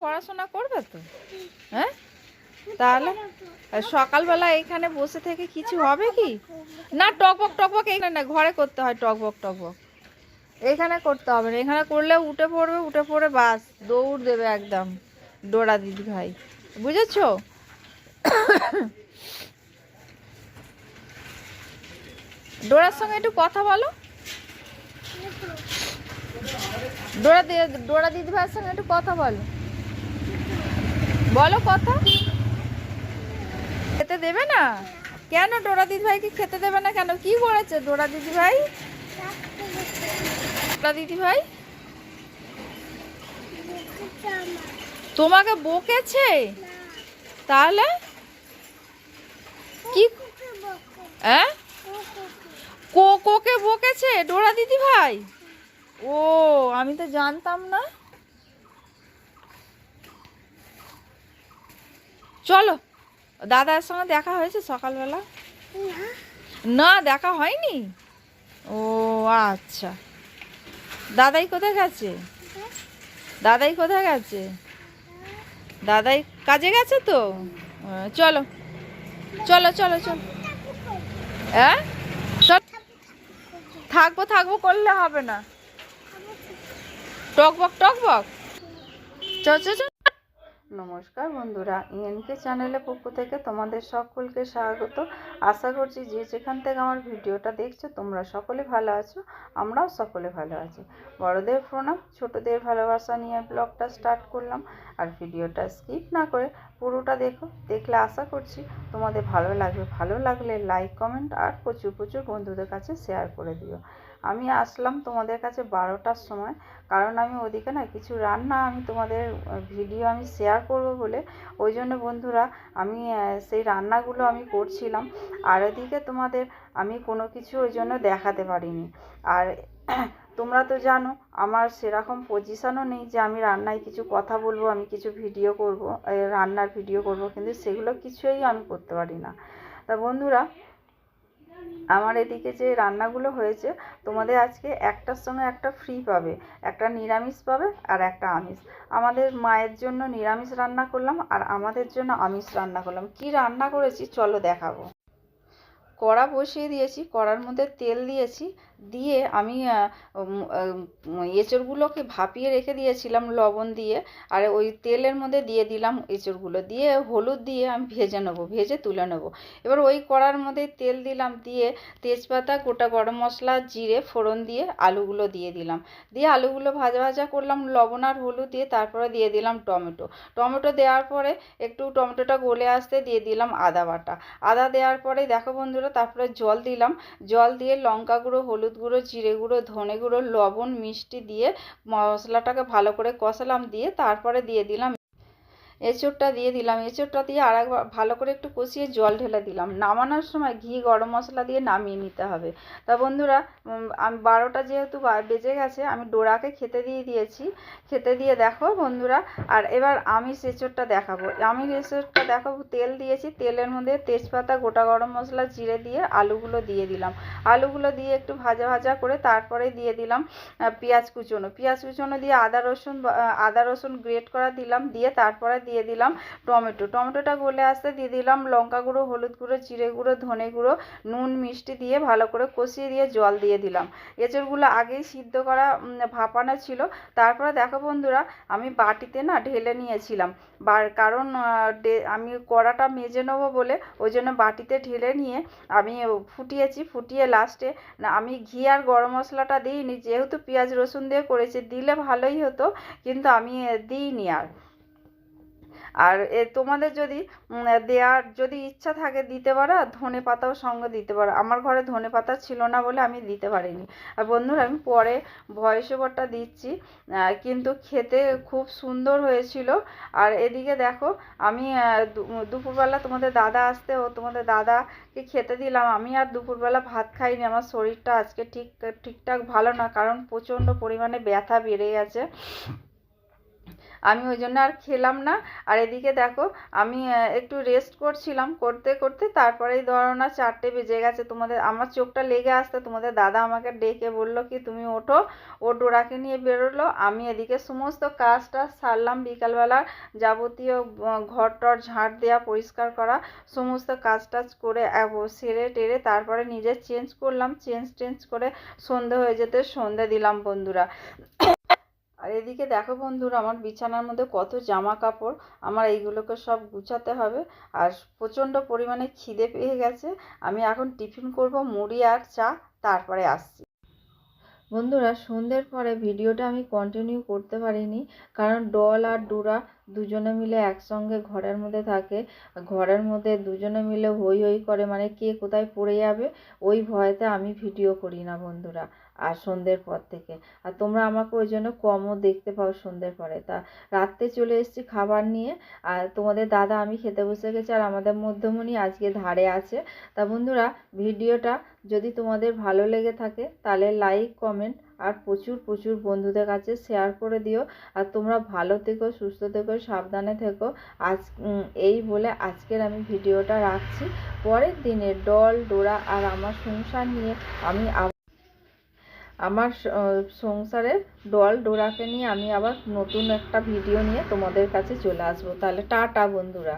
পড়াশোনা করবে তো? হ্যাঁ, তাহলে সকালবেলা এখানে বসে থেকে কিছু হবে কি? না, টকবক টকবক এখানে না, ঘরে করতে হয় টকবক টকবক। এখানে করতে হবে না, এখানে করলে উঠে পড়বে, উঠে পড়ে বাস দৌড় দেবে একদম ডোরা দিদি ভাই, বুঝেছো? ডোরার সঙ্গে একটু কথা বলো। ডোরা দিদি ভাইয়ের সঙ্গে একটু কথা বলো, বলো কথা। খেতে দেবে না কেন? ডোরা দিদি ভাইকে খেতে দেবে না কেন? কি করেছে ডোরা দিদি ভাই? ডোরা দিদি ভাই তোমাকে বকেছে? তাহলে কি? হ্যাঁ, কোকে বকেছে ডোরা দিদি ভাই? ও, আমি তো জানতাম না। চলো, দাদার সঙ্গে দেখা হয়েছে সকালবেলা? না, দেখা হয়নি। ও আচ্ছা, দাদাই কোথায় গেছে? দাদাই কোথায় গেছে? দাদাই কাজে গেছে তো। চলো চলো চলো চলো। হ্যাঁ, থাকবো থাকবো করলে হবে না, টকবক টকবক। চল চল। নমস্কার বন্ধুরা, ইএনকে চ্যানেলের পক্ষ থেকে তোমাদের সকলকে স্বাগত। আশা করছি যে যেখান থেকে আমার ভিডিওটা দেখছো তোমরা সকলে ভালো আছো, আমরাও সকলে ভালো আছি। বড়দের প্রণাম, ছোটদের ভালোবাসা নিয়ে ব্লগটা স্টার্ট করলাম। আর ভিডিওটা স্কিপ না করে পুরোটা দেখো, দেখলে আশা করছি তোমাদের ভালো লাগবে। ভালো লাগলে লাইক কমেন্ট আর প্রচুর প্রচুর বন্ধুদের কাছে শেয়ার করে দিও। আমি আসলাম তোমাদের কাছে 12টার সময়, কারণ আমি ওদিকে না কিছু রান্না আমি তোমাদের ভিডিও আমি শেয়ার করব বলে, ওই জন্য বন্ধুরা আমি সেই রান্নাগুলো আমি করছিলাম। আর এদিকে তোমাদের আমি কোনো কিছু ওই জন্য দেখাতে পারিনি। আর তোমরা তো জানো আমার সেরকম পজিশনও নেই যে আমি রান্নায় কিছু কথা বলবো, আমি কিছু ভিডিও করব, রান্নার ভিডিও করব, কিন্তু সেগুলো কিছুই আমি করতে পারি না। তা বন্ধুরা, আমার এদিকে যে রান্নাগুলো হয়েছে তোমাদের আজকে একটার সঙ্গে একটা ফ্রি পাবে, একটা নিরামিষ পাবে আর একটা আমিষ। আমাদের মায়ের জন্য নিরামিষ রান্না করলাম আর আমাদের জন্য আমিষ রান্না করলাম। কি রান্না করেছি চলো দেখাবো। কড়া বসিয়ে দিয়েছি, কড়ার মধ্যে তেল দিয়েছি, দিয়ে আমি এঁচড়গুলোকে ভাপিয়ে রেখে দিয়েছিলাম লবণ দিয়ে, আর ওই তেলের মধ্যে দিয়ে দিলাম এঁচড়গুলো, দিয়ে হলুদ দিয়ে আমি ভেজে নেবো, ভেজে তুলে নেবো। এবার ওই কড়ার মধ্যে তেল দিলাম, দিয়ে তেজপাতা, গোটা গরম মশলা, জিরে ফোড়ন দিয়ে আলুগুলো দিয়ে দিলাম, দিয়ে আলুগুলো ভাজা ভাজা করলাম লবণ আর হলুদ দিয়ে। তারপরে দিয়ে দিলাম টমেটো, টমেটো দেওয়ার পরে একটু টমেটোটা গলে আসতে দিয়ে দিলাম আদা বাটা। আদা দেওয়ার পরে দেখো বন্ধুরা, তারপরে জল দিলাম, জল দিয়ে লঙ্কা গুঁড়ো, হলুদ গুঁড়ো, জিরে গুঁড়ো, ধনে গুঁড়ো, লবণ, মিষ্টি দিয়ে মশলাটাকে ভালো করে কষালাম, দিয়ে তারপরে দিয়ে দিলাম এঁচোড়টা দিয়ে দিলাম। এঁচোড়টা দিয়ে আর একবার ভালো করে একটু কষিয়ে জল ঢেলে দিলাম। নামানোর সময় ঘি গরম মশলা দিয়ে নামিয়ে নিতে হবে। তা বন্ধুরা, আমি 12টা যেহেতু বেজে গেছে, আমি ডোরাকে খেতে দিয়ে দিয়েছি। খেতে দিয়ে দেখো বন্ধুরা, আর এবার আমিষ এঁচোড়টা দেখাবো। আমিষ এঁচোড়টা দেখো, তেল দিয়েছি, তেলের মধ্যে তেজপাতা, গোটা গরম মশলা, জিরে দিয়ে আলুগুলো দিয়ে দিলাম। আলুগুলো দিয়ে একটু ভাজা ভাজা করে তারপরে দিয়ে দিলাম পেঁয়াজ কুচোনো, পেঁয়াজ কুচোনো দিয়ে আদা রসুন গ্রেট করা দিলাম, দিয়ে তারপরে দিয়ে দিলাম টমেটো, টমেটোটা গলে আসতে দিয়ে দিলাম লঙ্কা গুঁড়ো, হলুদ গুঁড়ো, জিরে গুঁড়ো, ধনে গুঁড়ো, নুন, মিষ্টি দিয়ে ভালো করে কষিয়ে দিয়ে জল দিয়ে দিলাম। এঁচড়গুলো আগেই সিদ্ধ করা ভাপানো ছিল। তারপরে দেখো বন্ধুরা, আমি বাটিতে না ঢেলে নিয়েছিলাম, কারণ আমি কড়াটা মেজে নেবো বলে ওই জন্য বাটিতে ঢেলে নিয়ে আমি ফুটিয়েছি। ফুটিয়ে লাস্টে আমি ঘি আর গরম মশলাটা দিইনি, যেহেতু পেঁয়াজ রসুন দিয়ে করেছি, দিলে ভালোই হতো, কিন্তু আমি দিইনি। আর তোমাদের যদি দেওয়ার যদি ইচ্ছা থাকে দিতে পারো, আর ধনে পাতাও সঙ্গে দিতে পারো। আমার ঘরে ধনে পাতা ছিল না বলে আমি দিতে পারিনি। আর বন্ধুরা, আমি পরে ভয়েস ওভারটা দিচ্ছি, কিন্তু খেতে খুব সুন্দর হয়েছিল। আর এদিকে দেখো, আমি দুপুরবেলা তোমাদের দাদা আসতে ও তোমাদের দাদাকে খেতে দিলাম। আমি আর দুপুরবেলা ভাত খাইনি, আমার শরীরটা আজকে ঠিকঠাক ভালো না, কারণ প্রচণ্ড পরিমাণে ব্যথা বেড়ে গেছে। আমি ওই জন্য আর খেলাম না। আর এদিকে দেখো আমি একটু রেস্ট করছিলাম, করতে করতে তারপরেই ধরো না 4টে বেজে গেছে। আমার চোখটা লেগে আসতে তোমাদের দাদা আমাকে ডেকে বললো কি তুমি ওঠো। ও ডোরাকে নিয়ে বেরোলো, আমি এদিকে সমস্ত কাজটা সারলাম। বিকালবেলা যাবতীয় ঘর টর ঝাঁট দেওয়া, পরিষ্কার করা, সমস্ত কাজ টাজ করে সেরে টেরে তারপরে নিজে চেঞ্জ করলাম। চেঞ্জ করে সন্ধে হয়ে যেতে সন্ধে দিলাম বন্ধুরা। আর এদিকে দেখো বন্ধুরা আমার বিছানার মধ্যে কত জামা কাপড়, আমার এইগুলোকে সব গুছাতে হবে। আর প্রচণ্ড পরিমাণে খিদে পেয়ে গেছে, আমি এখন টিফিন করব মুড়ি আর চা, তারপরে আসছি। বন্ধুরা সন্ধ্যের পরে ভিডিওটা আমি কন্টিনিউ করতে পারিনি, কারণ ডল আর ডোরা দুজনে মিলে একসঙ্গে ঘরের মধ্যে থাকে। ঘরের মধ্যে দুজনে মিলে হই হই করে, মানে কে কোথায় পড়ে যাবে ওই ভয়েতে আমি ভিডিও করি না বন্ধুরা আর সন্ধ্যের পর থেকে। আর তোমরা আমাকে ওই জন্য কমও দেখতে পাও সন্ধ্যের পরে। তা রাত্রে চলে এসেছি খাবার নিয়ে, আর তোমাদের দাদা আমি খেতে বসে গেছি, আর আমাদের মধ্যমণি আজকে ধারে আছে। তা বন্ধুরা ভিডিওটা যদি তোমাদের ভালো লেগে থাকে তাহলে লাইক কমেন্ট আর প্রচুর বন্ধুদের কাছে শেয়ার করে দিও। আর তোমরা ভালো থেকো, সুস্থ থেকো, সাবধানে থেকো। আজ এই বলে আজকের আমি ভিডিওটা রাখছি। পরের দিনে ডল ডোরা আর আমার সংসার নিয়ে আমি আমার সংসারের ডল ডোরাকে নিয়ে আমি আবার নতুন একটা ভিডিও নিয়ে তোমাদের কাছে চলে আসবো। তাহলে টাটা বন্ধুরা।